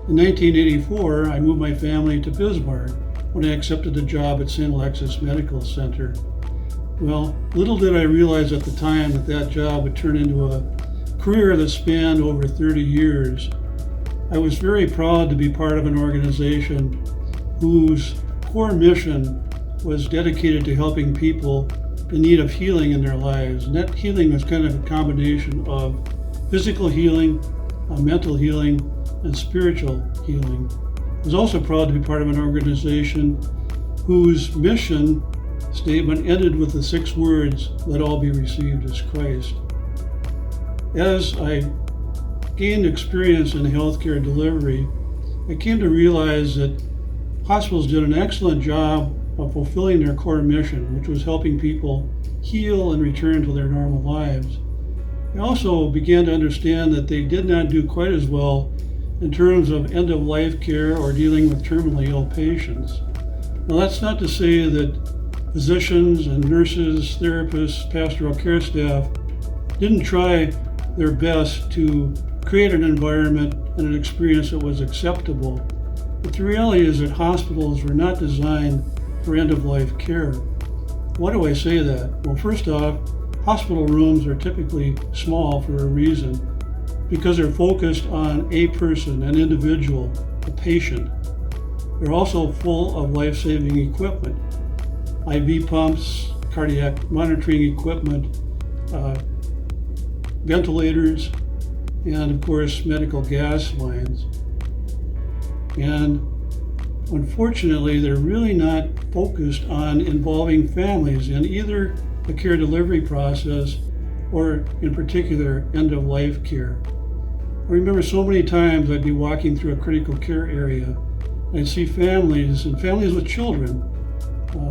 In 1984, I moved my family to Bismarck when I accepted the job at St. Alexis Medical Center. Well, little did I realize at the time that that job would turn into a career that spanned over 30 years. I was very proud to be part of an organization whose core mission was dedicated to helping people in need of healing in their lives. And that healing was kind of a combination of physical healing, mental healing, and spiritual healing. I was also proud to be part of an organization whose mission statement ended with the 6 words, "Let all be received as Christ." As I gained experience in healthcare delivery, I came to realize that hospitals did an excellent job of fulfilling their core mission, which was helping people heal and return to their normal lives. I also began to understand that they did not do quite as well in terms of end-of-life care or dealing with terminally ill patients. Now, that's not to say that physicians and nurses, therapists, pastoral care staff didn't try their best to create an environment and an experience that was acceptable. But the reality is that hospitals were not designed for end-of-life care. Why do I say that? Well, first off, hospital rooms are typically small for a reason, because they're focused on a person, an individual, a patient. They're also full of life-saving equipment, IV pumps, cardiac monitoring equipment, ventilators, and of course medical gas lines. And unfortunately, they're really not focused on involving families in either the care delivery process or in particular end-of-life care. I remember so many times I'd be walking through a critical care area, and I'd see families and families with children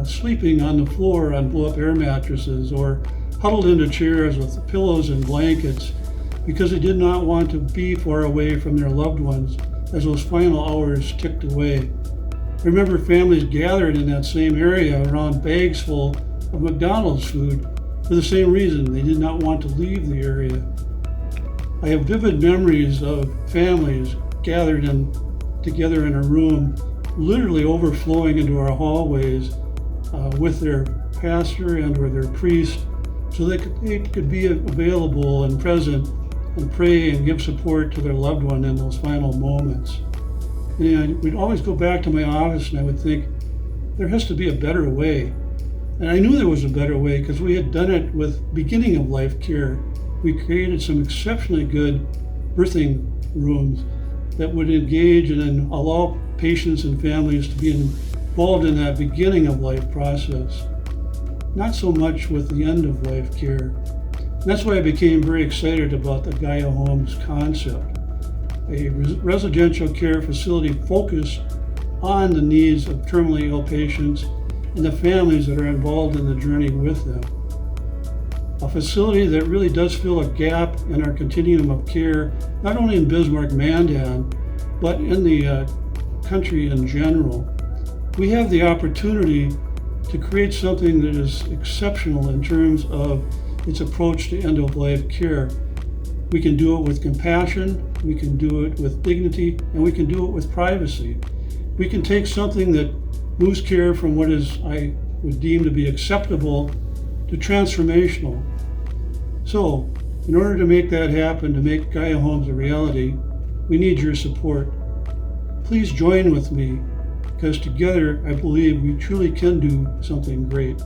sleeping on the floor on blow-up air mattresses or huddled into chairs with pillows and blankets because they did not want to be far away from their loved ones as those final hours ticked away. I remember families gathered in that same area around bags full of McDonald's food for the same reason. They did not want to leave the area. I have vivid memories of families gathered together in a room, literally overflowing into our hallways with their pastor and or their priest, so they could be available and present and pray and give support to their loved one in those final moments. And we'd always go back to my office and I would think, there has to be a better way. And I knew there was a better way because we had done it with beginning of life care. We created some exceptionally good birthing rooms that would engage and allow patients and families to be involved in that beginning of life process. Not so much with the end of life care. And that's why I became very excited about the Gaia Homes concept, a residential care facility focused on the needs of terminally ill patients and the families that are involved in the journey with them. A facility that really does fill a gap in our continuum of care, not only in Bismarck-Mandan, but in the country in general. We have the opportunity to create something that is exceptional in terms of its approach to end-of-life care. We can do it with compassion, we can do it with dignity, and we can do it with privacy. We can take something that moves care from what I would deem to be acceptable to transformational. So, in order to make that happen, to make Gaia Homes a reality, we need your support. Please join with me, because together I believe we truly can do something great.